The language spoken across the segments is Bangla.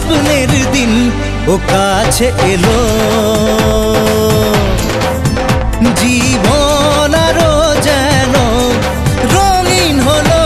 স্বপ্নের দিন ও কাছে এলো, জীবন আরো যেন রঙিন হলো।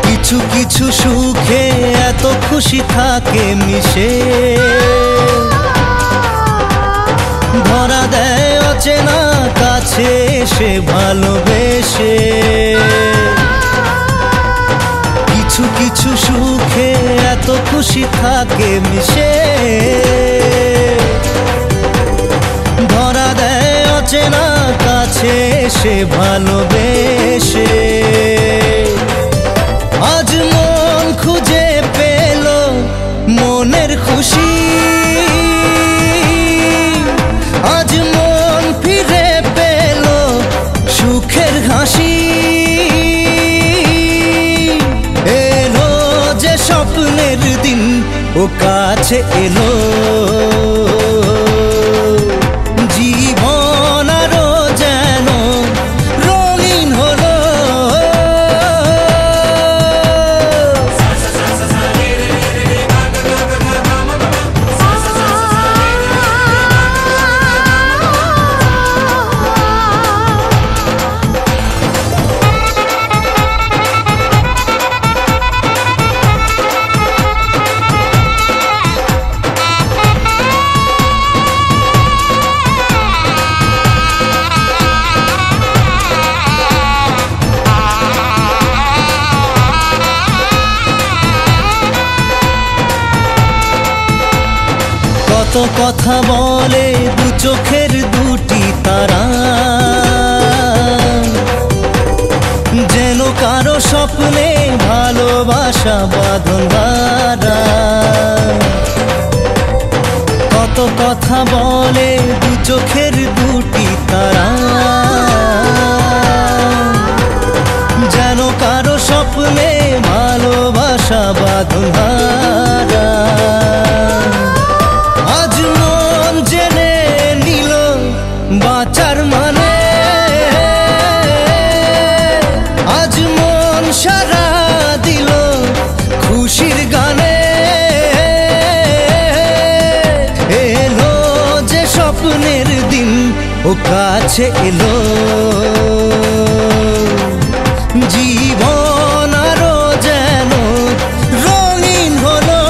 কিছু কিছু সুখে এত খুশি থাকে মিশে, ধরা দেয় অচেনা কাছে এসে ভালোবেসে। কিছু কিছু সুখে এত খুশি থাকে মিশে, ধরা দেয় অচেনা কাছে এসে ভালোবেসে। আজ মন খুঁজে পেল মনের খুশি, আজ মন ফিরে পেল সুখের হাসি। এলো যে স্বপ্নের দিন ও কাছে এলো, জীবন আরো যেন রঙিন হলো। কত কথা বলে দু চোখের দুটি তারা, যেন কারো স্বপ্নে ভালোবাসা বাঁধন ধরা। কত কথা বলে দু চোখের দুটি তারা, যেন কারো স্বপ্নে ভালোবাসা বাঁধন ধরা। আজ মন জেনে নিল বাঁচার মানে, আজ মন সারা দিল খুশির গানে। এলো যে স্বপ্নের দিন ও কাছে এলো, জীবন আরো যেন রঙিন হলো।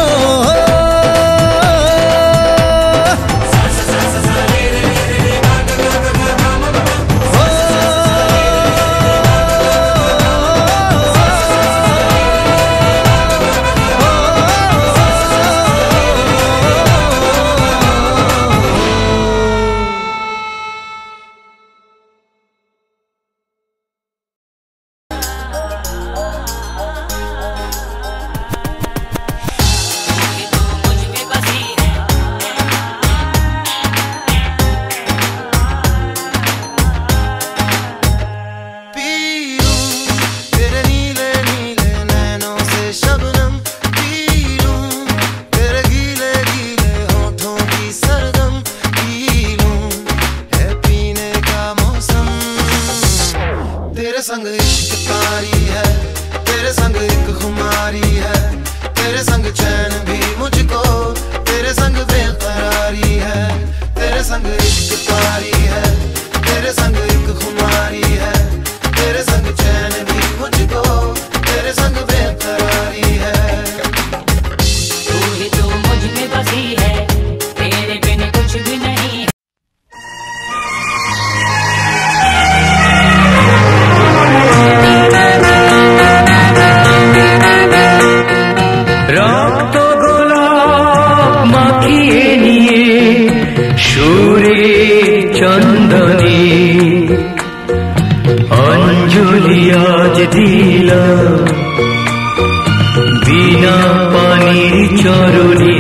संग इश्क तारी है, तेरे संग एक खुमारी है, तेरे संग चैन भी मुझको, तेरे संग बेकरारी है, तेरे संग इश्क तारी है, तेरे संग एक खुमारी है, तेरे संग चैन भी मुझको, तेरे संग बेकरारी है। तू ही तो मुझ में बसी है, तेरे बिन कुछ भी नहीं। রক্ত গোলাপ দিলাম বিনা পানির চরণে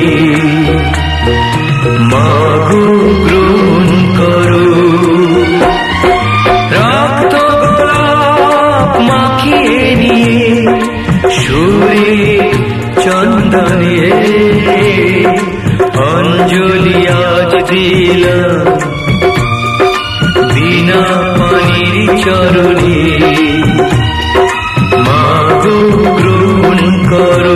মাগো গ্রহণ করো রক্ত গোলাপ মাখিয়ে নিয়ে সুরে চন্দনে অঞ্জলি আজ দিলাম বিনা পানির চরণে মাগো গ্রহণ করো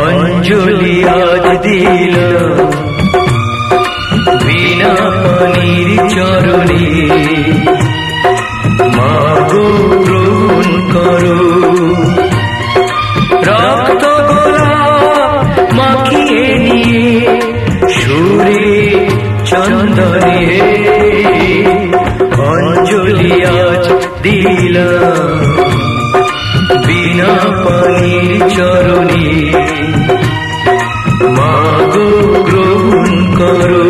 অঞ্জলি আজ দিলাম বিনা পানির চরণে মাগো গ্রহণ করো রক্ত গোলাপ মাখিয়ে নিয়ে সুরে চন্দনে অঞ্জলি আজ দিলাম বিনা পানির চরণে মাগো গ্রহণ করো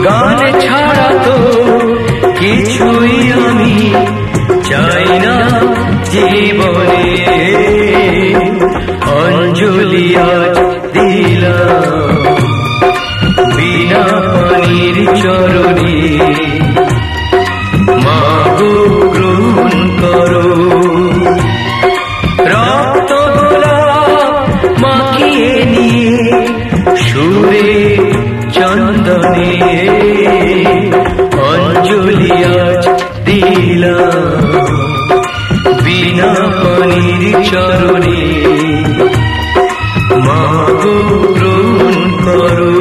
গান ছাড়া তো কিছুই আমি চাই না জীবনে অঞ্জলি আজ দিলাম বিনা পানির চরণে মাগো গ্রহণ করো রক্ত গোলাপ মাখিয়ে নিয়ে সুরে চন্দনে অঞ্জলি আজ দিলাম বিনা পানির চরণে মাগো গ্রহণ করো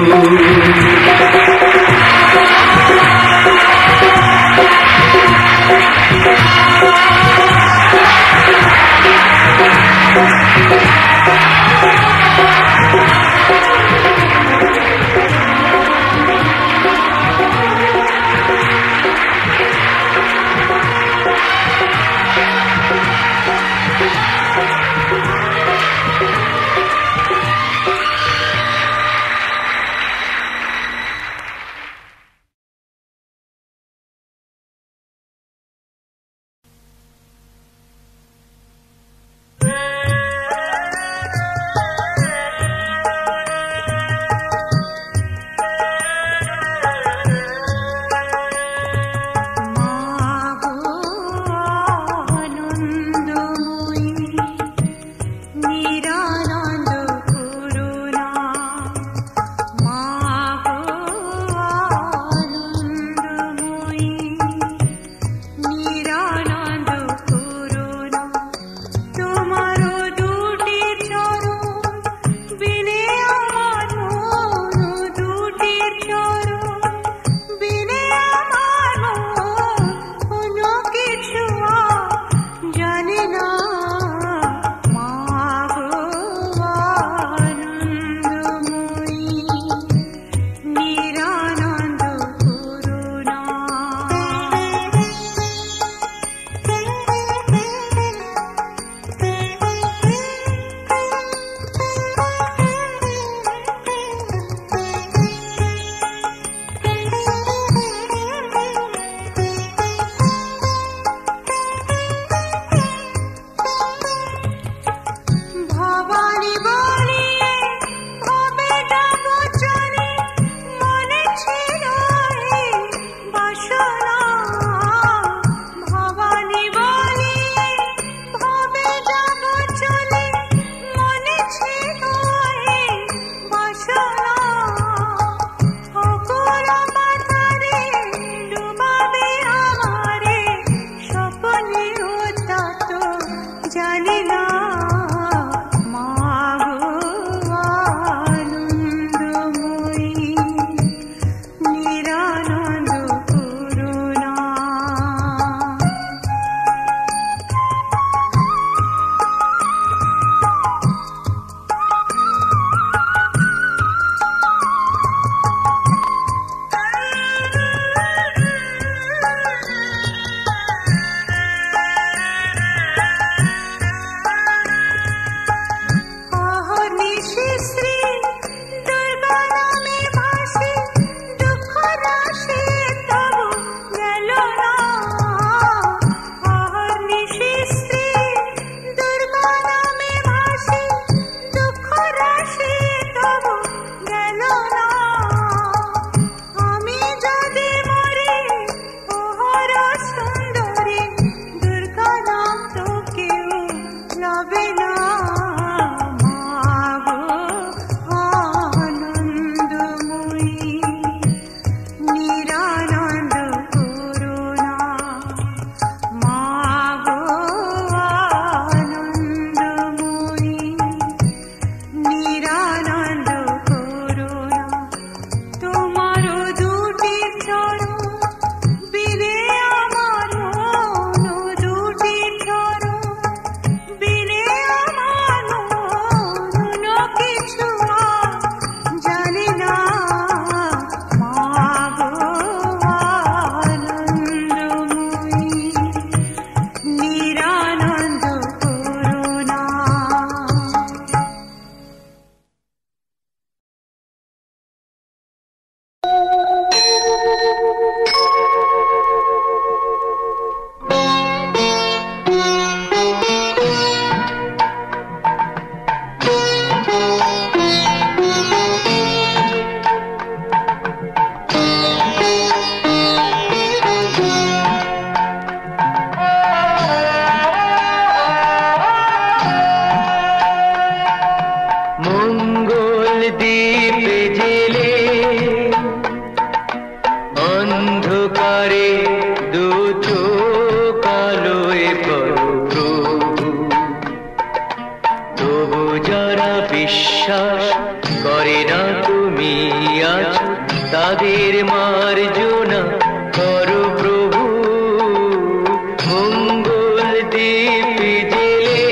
জেলে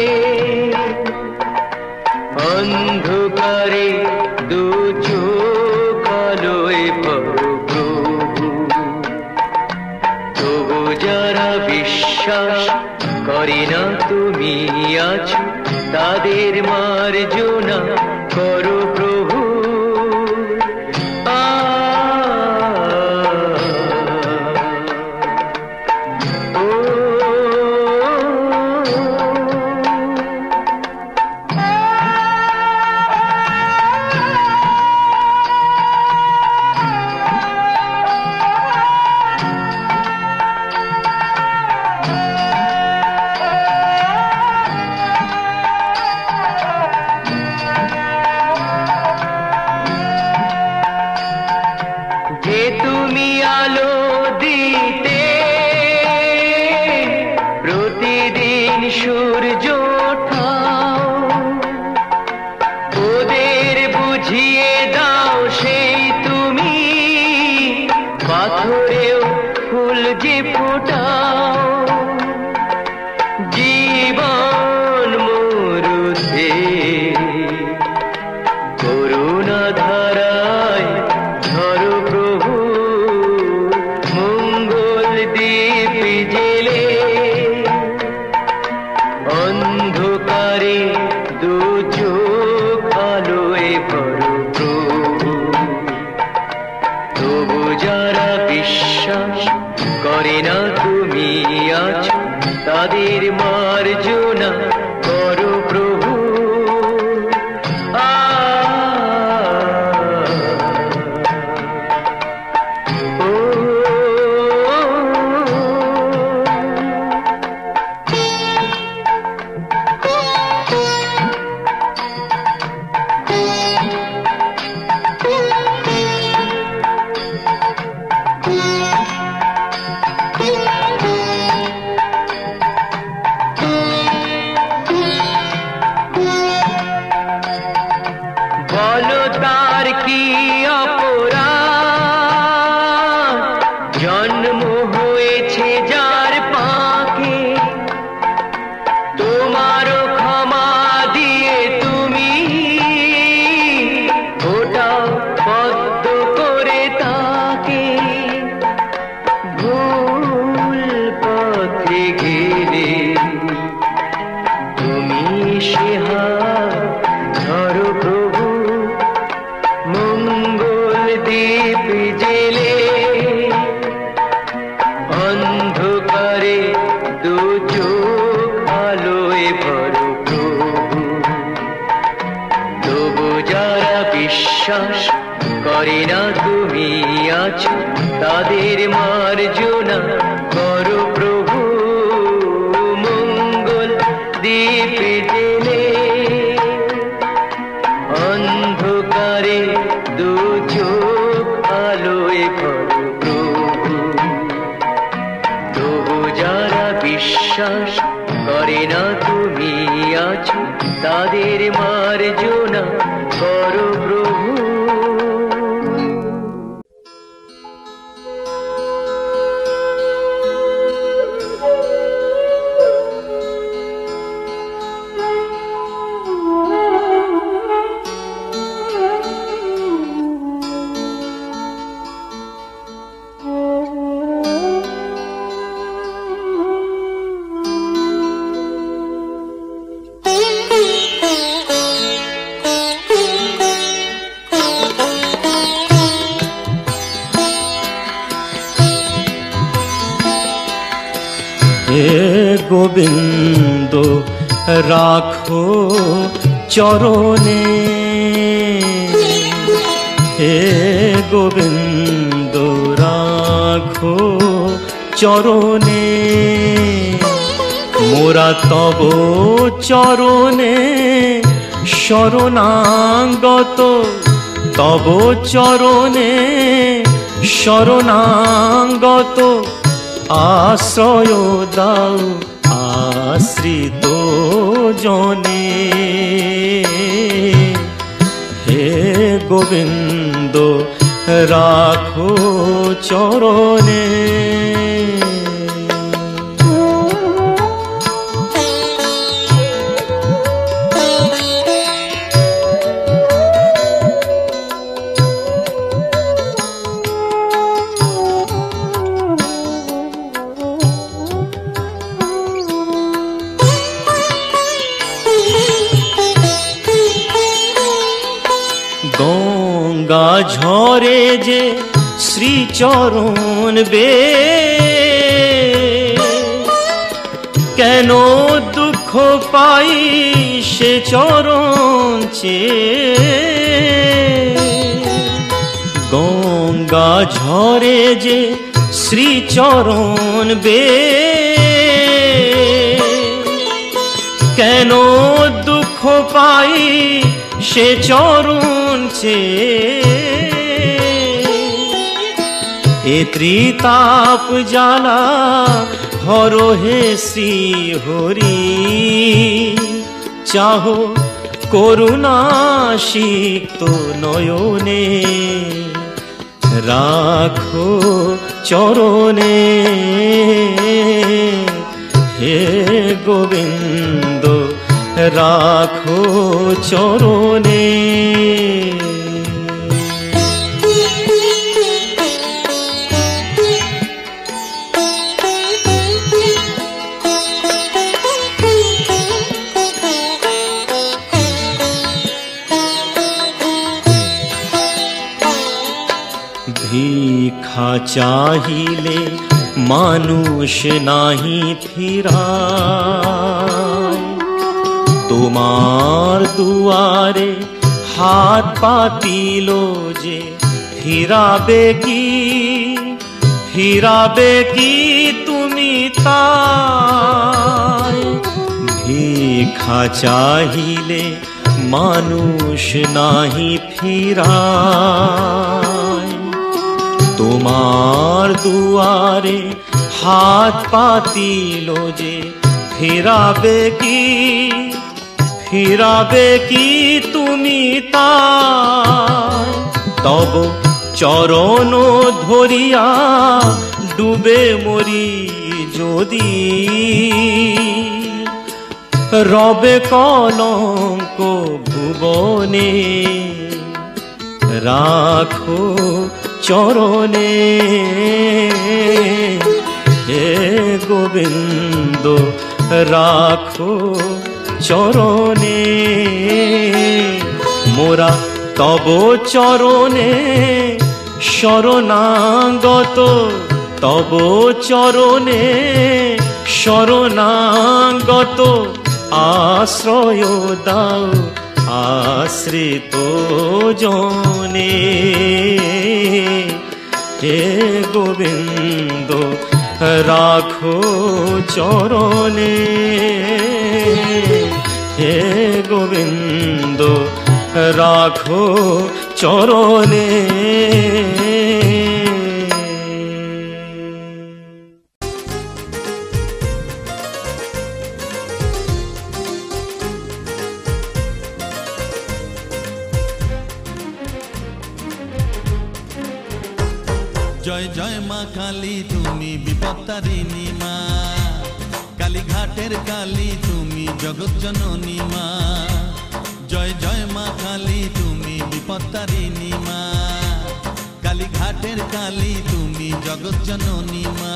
অন্ধকারে দু চোখ আলোয় ভরো প্রভু। তবু যারা বিশ্বাস করে না তুমি আছো, তাদের মার্জনা করো প্রভু। তাদের মার্জনা করো প্রভু। তাদের মার্জনা করো প্রভু। মঙ্গল দীপ জেলে অন্ধকারে দু চোখ আলোয় ভরো প্রভু। তবু যারা বিশ্বাস করে না তুমি আছো, তাদের মার্জনা করো প্রভু। গোবিন্দ রাখো চরণে, হে গোবিন্দ রাখো চরণে, মোরা তব চরণে শরণাগত, তব চরণে শরণাগত, আশ্রয় দাও আশ্রিত জনে। হে গোবিন্দ রাখো চরণে। গঙ্গা ঝরে যে শ্রীচরণ বে, কেন দুঃখ পাই সে চরণ চেয়ে। গঙ্গা ঝরে যে শ্রীচরণ বে, কেন দুঃখ পাই সে চরণ চেয়ে। এ ত্রিতাপ জ্বালা হর হে শ্রী হরি, চাহো করুণা সিক্ত নয়নে, রাখো চরণে হে গোবিন্দ, রাখো চরণে। ভিক্ষা চাহিলে মানুষ নাহি ফিরায়, তোমার দুয়ারে হাত পাতিল যে ফিরাবে কি, ফিরাবে কি তুমি তাই। ভিক্ষা চাহিলে মানুষ নাহি ফিরায়, তোমার দুয়ারে হাত পাতিল যে ফিরাবে কি, ফিরাবে কি তুমি তাই। তব চরণ ধরিয়া ডুবে মরি যদি, রবে কলঙ্ক ভুবনে, রাখো চরণে হে গোবিন্দ, রাখো চরণে। মোরা তব চরণে শরণাগত, তব চরণে শরণাগত, আশ্রয় দাও আশ্রিত জনে হে গোবিন্দ, রাখো চরণে হে গোবিন্দ, রাখো চরণে। জয় জয় মা কালী, তুমি বিপত্তারিণী মা, কালীঘাটের কালী তুমি জগৎ জননী মা। জয় জয় মা কালী, তুমি বিপত্তারিণী মা, কালীঘাটের কালী তুমি জগৎ জননী মা।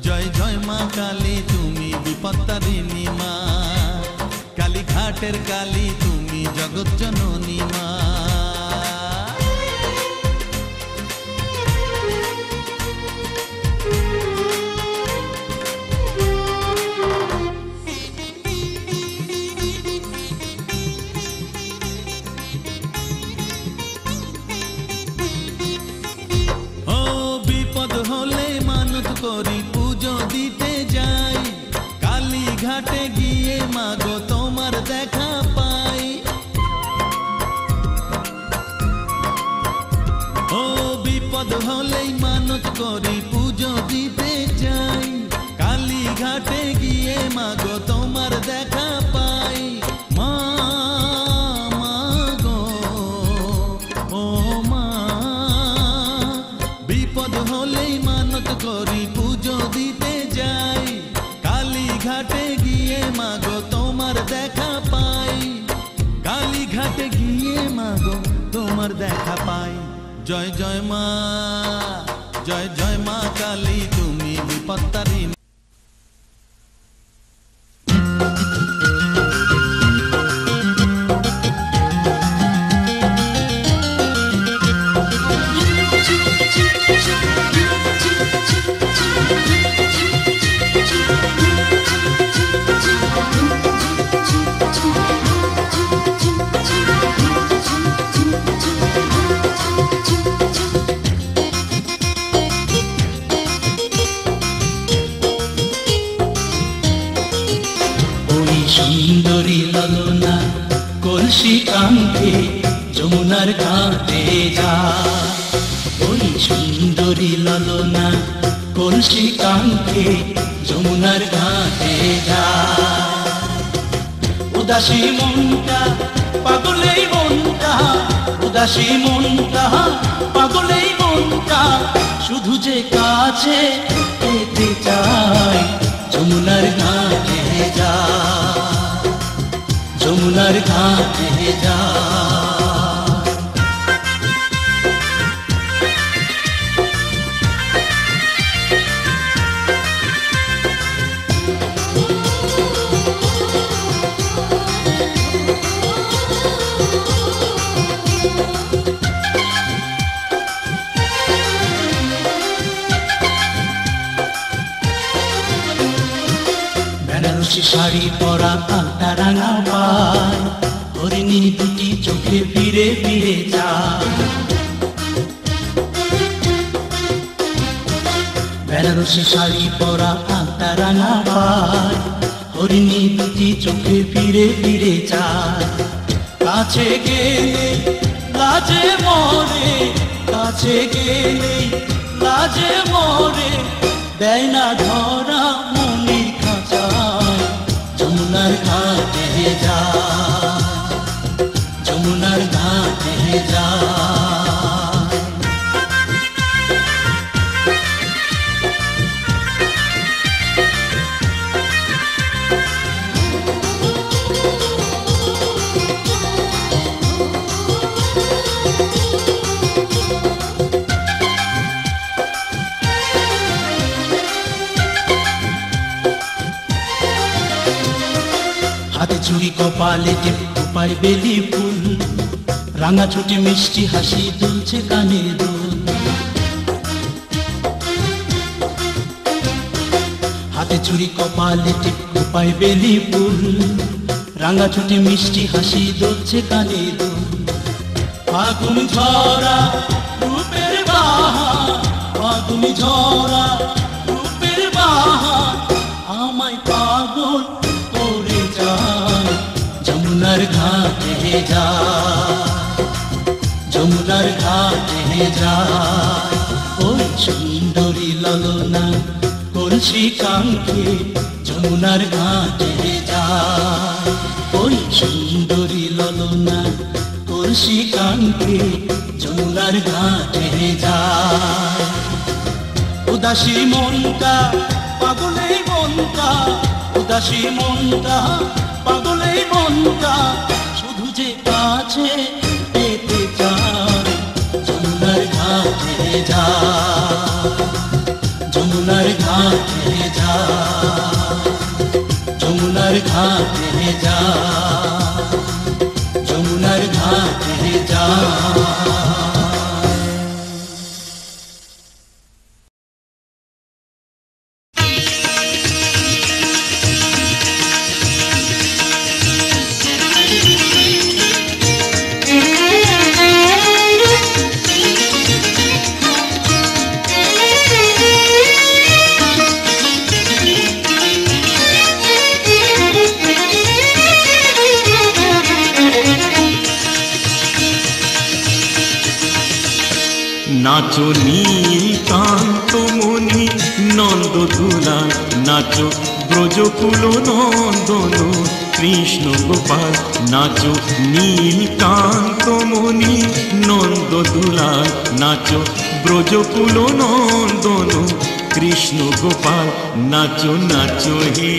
জয় জয় মা কালী, তুমি বিপত্তারিণী মা, কালীঘাটের কালী তুমি জগৎ জননী মা। করি পুজো দিতে যাই, কালীঘাটে গিয়ে মাগো তোমার দেখা পাই। ও বিপদ হলেই মানত করি পুজো দিতে যাই, কালীঘাটে গিয়ে মাগো তোমার দেখা পাই। মা গো ও মা, বিপদ হলেই মানত করি পুজো দিতে যাই, কালীঘাটে গিয়ে মাগো তোমার দেখা পাই, কালীঘাটে গিয়ে মাগো তোমার দেখা পাই। জয় জয় মা, জয় জয় মা কালী, তুমি বিপত্তারিণী। সুন্দরী ললনা কলসি কাঙ্ক্ষে যমুনার ঘাটে যায়, ওই সুন্দরী ললনা কলসি কাঙ্ক্ষে যমুনার ঘাটে যায়। উদাসী মনটা পাগলেই মনটা, উদাসী মনটা পাগলেই মনটা, শুধু যে কাছে পেতে চাই যমুনার ঘাটে যায়, যমুনার ঘাটে যায়। বেনারসি শাড়ি পরা আলতা রাঙা পায়, হরিণী দুটি চোখে ফিরে ফিরে যায়। বেনারসি শাড়ি পরা আলতা রাঙা পায়, হরিণী দুটি চোখে ফিরে ফিরে যায়। কাছে গেলে লাজে মরে, কাছে গেলে লাজে মরে, দেয় না ধরা মনির খাঁচায় যমুনার ঘাটে যায়, যমুনার ঘাটে যায়। হাতে চুড়ি কপালে টিপ খোপায় বেলি ফুল, রাঙা ছুটি মিষ্টি হাসি দুলছে কানে দুল। হাতে চুড়ি কপালে টিপ খোপায় বেলি ফুল, রাঙা ছুটি মিষ্টি হাসি দুলছে কানে দুল। ফাগুন ঝরা রূপের বাহার, ফাগুন ঝরা রূপের বাহার, আমায় পাগল করে যায় যমুনার ঘাটে যায়, যমুনার ঘাটে যায়। ওই সুন্দরী ললনা কলসি কাঙ্ক্ষে যমুনার ঘাটে যায়, ওই সুন্দরী ললনা কলসি কাঙ্ক্ষে যমুনার ঘাটে যায়। উদাসী মনটা পাগলেই মনটা, উদাসী মনটা পাগলেই মনটা, শুধু যে কাছে পেতে চায় যমুনার ঘাটে যায়, যমুনার ঘাটে যায়, যমুনার ঘাটে যায়, যমুনার ঘাটে যায়। নাচো নীলকান্ত মণি নন্দ দুলা, নাচো ব্রজকুল নন্দন কৃষ্ণ গোপাল। নাচো নীলকান্ত মণি নন্দ দুলা, নাচো ব্রজকুল নন্দন কৃষ্ণ গোপাল। নাচো নাচো হে,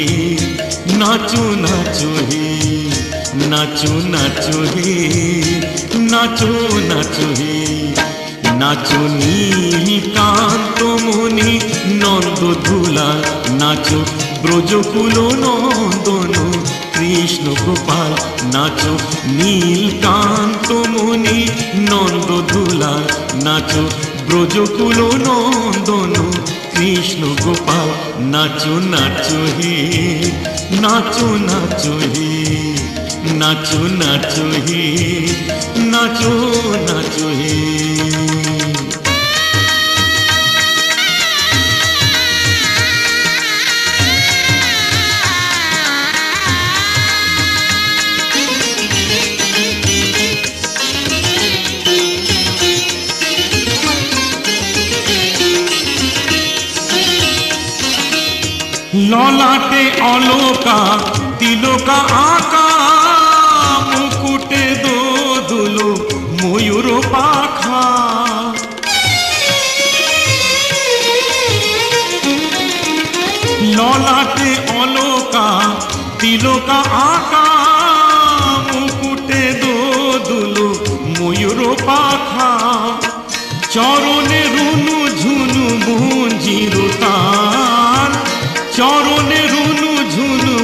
নাচো নাচো হে, নাচো নাচো হে, নাচো নাচো হে। নাচো নীলকান্ত মণি নন্দ দুলা, নাচো ব্রজকুল নন্দন কৃষ্ণ গোপাল। নাচো নীলকান্ত মণি নন্দ দুলা, নাচো ব্রজকুল নন্দন কৃষ্ণ গোপাল। নাচো নাচো হে, নাচো নাচো হে, নাচো নাচো হে, নাচো নাচো হে। অলকা তিলকা আঁকা মুকুটে দোদুলো ময়ূর পাখা ললাটে অলকা তিলকা আঁকা মুকুটে দোদুলো ময়ূর পাখা চরণে রুনু ঝুনু মঞ্জির তার চরণে রুনু ঝুনু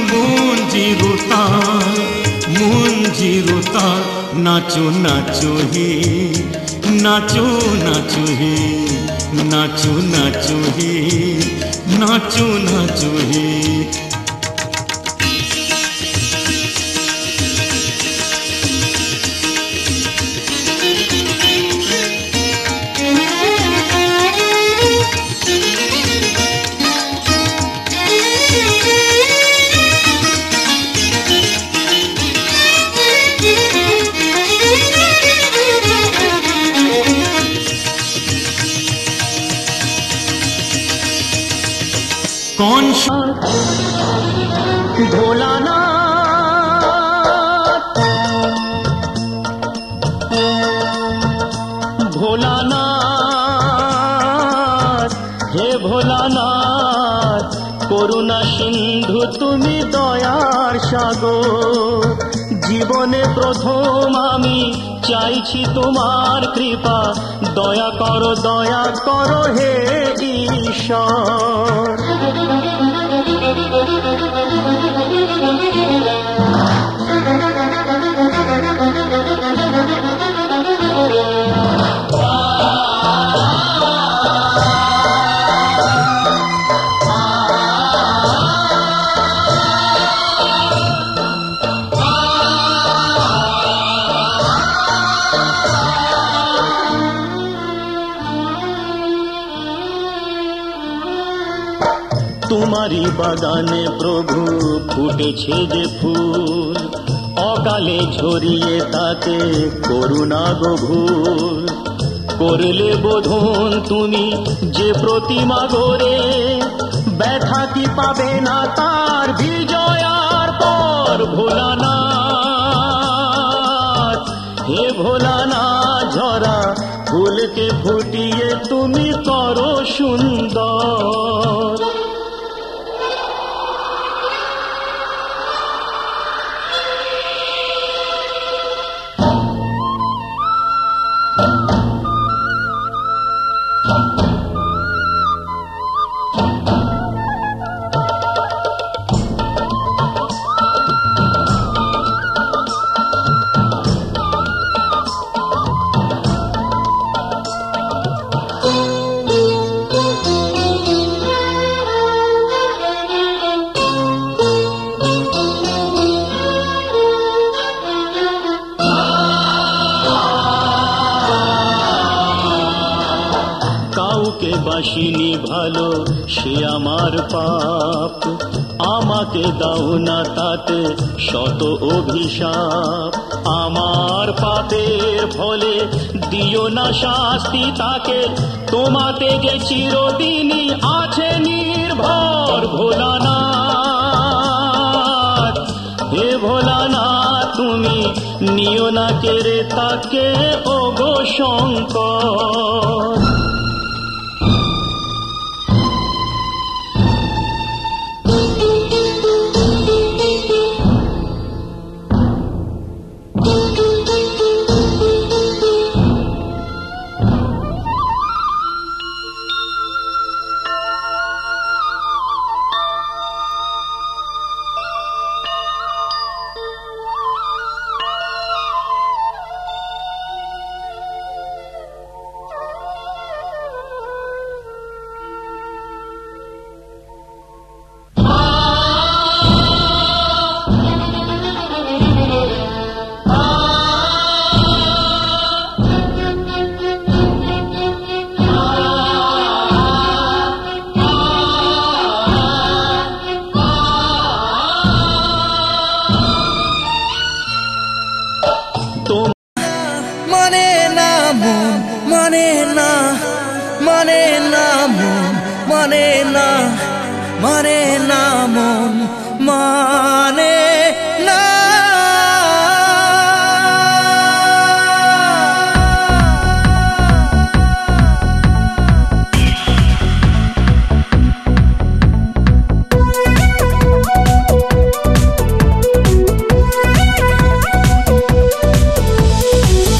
মঞ্জির তার নাচো নাচো হে নাচো নাচো হে নাচো নাচো হে নাচো নাচো হে कौन भोलानाथ भोलानाथ हे भोलानाथ করুণা সিন্ধু তুমি দয়ার সাগর জীবনে প্রথম আমি চাইছি তোমার কৃপা দয়া করো হে ঈশ্বর তোমারি বাগানে প্রভু ফুটেছে যে ফুল অকালে ঝরিয়ে তাতে করুণা গভুল করলে বোধন তুমি যে প্রতিমা গড়ে ব্যথা কি পাবে না তার বিজয়ার পর ভোলানাথ হে ভোলানাথ ঝরা ফুলকে ফুটিয়ে তুমি করো সুন্দর বাসিনি ভালো সে আমার পাপ আমাকে দাও না তাতে শত অভিশাপ আমার পাপের ফলে দিও না শাস্তি তাকে তোমাতে যে চিরদিনই আছে নির্ভর ভোলানাথ হে ভোলানাথ তুমি নিও না কেড়ে তাকে ওগো শঙ্কর মানে না মন মানে না।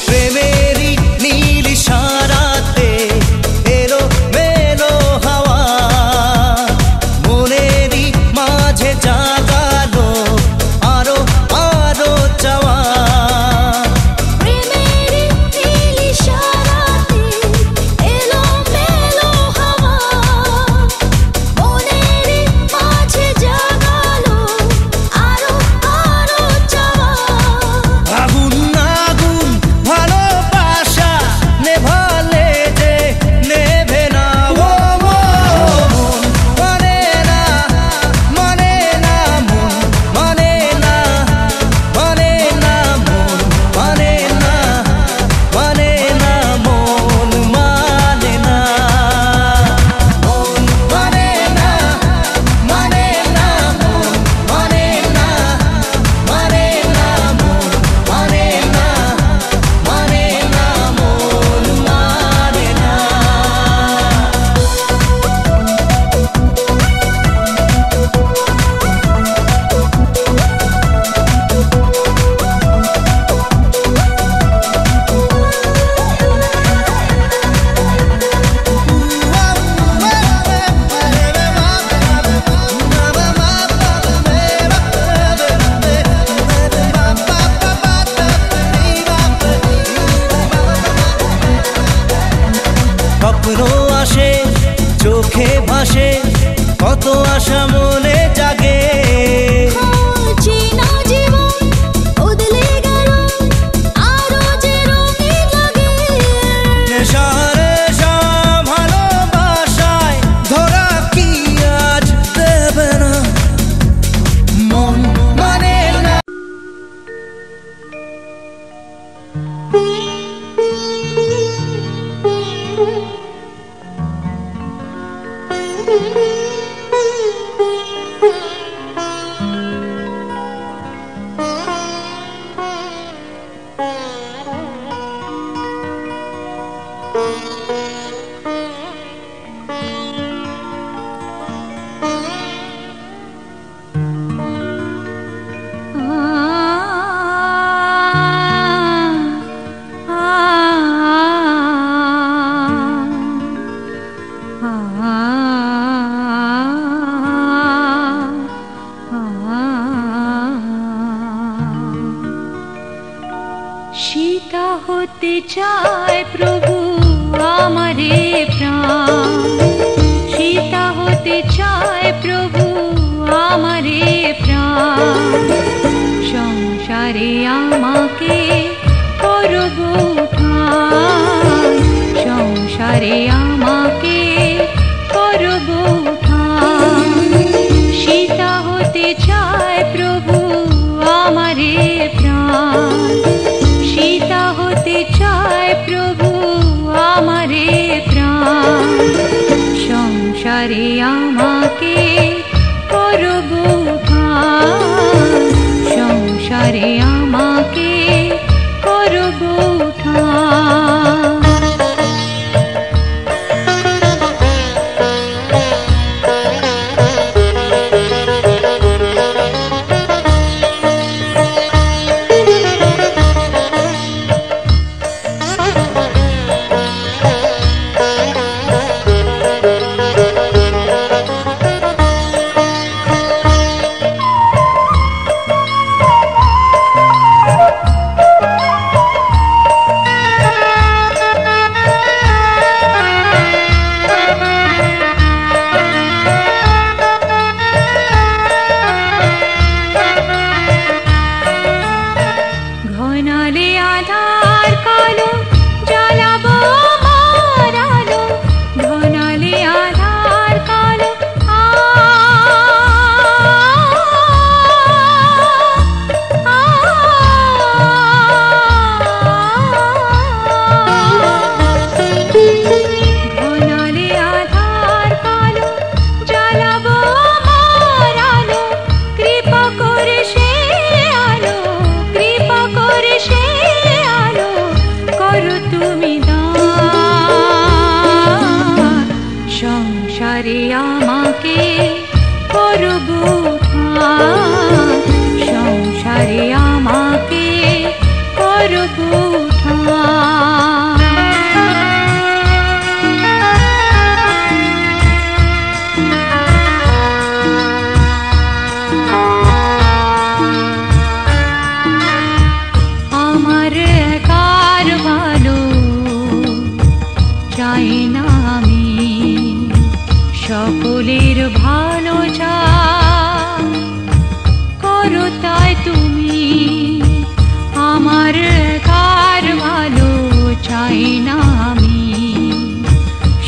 প্রেমেরই নীল ইশারাতে এলো মেলো হাওয়া, মনেরই মাঝে জাগালো আরো আরো চাওয়া। প্রেমেরই নীল ইশারাতে এলো মেলো হাওয়া, মনেরই মাঝে জাগালো আরো আরো চাওয়া। আগুন আগুন ভালোবাসা নেভালে যে নেভে না, ও মন মানে না, মানে না, মন মানে না, মানে না, মন মানে না, মানে না, মন মানে না, মন মানে না, মানে না, মন মানে না, মানে না, মন মানে না, মানে না, মন মানে না। স্বপ্ন আসে চোখে ভাসে, কত আশা মনে জাগে। চেনা জীবন বদলে গেল, আরো যে রঙিন লাগে। নেশা নেশা ভালোবাসায় ধরা কি আজ দেবে না, মন মানে না। সীতা হতে চায় প্রভু আমারে প্রাণ, সীতা হতে চায় প্রভু আমারে প্রাণ। সংসারে আমাকে করব ঠাঁই, সংসারে আমাকে করব ঠাঁই। সীতা হতে চায় প্রভু আমারে প্রাণ, সীতা হতে চায় প্রভু আমারে প্রাণ। সংসারে আমাকে করব ঠাঁই, সংসারে আমাকে করব ঠাঁই। আমার কার ভালো চাই না আমি,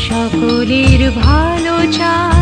সকলের ভালো চাই।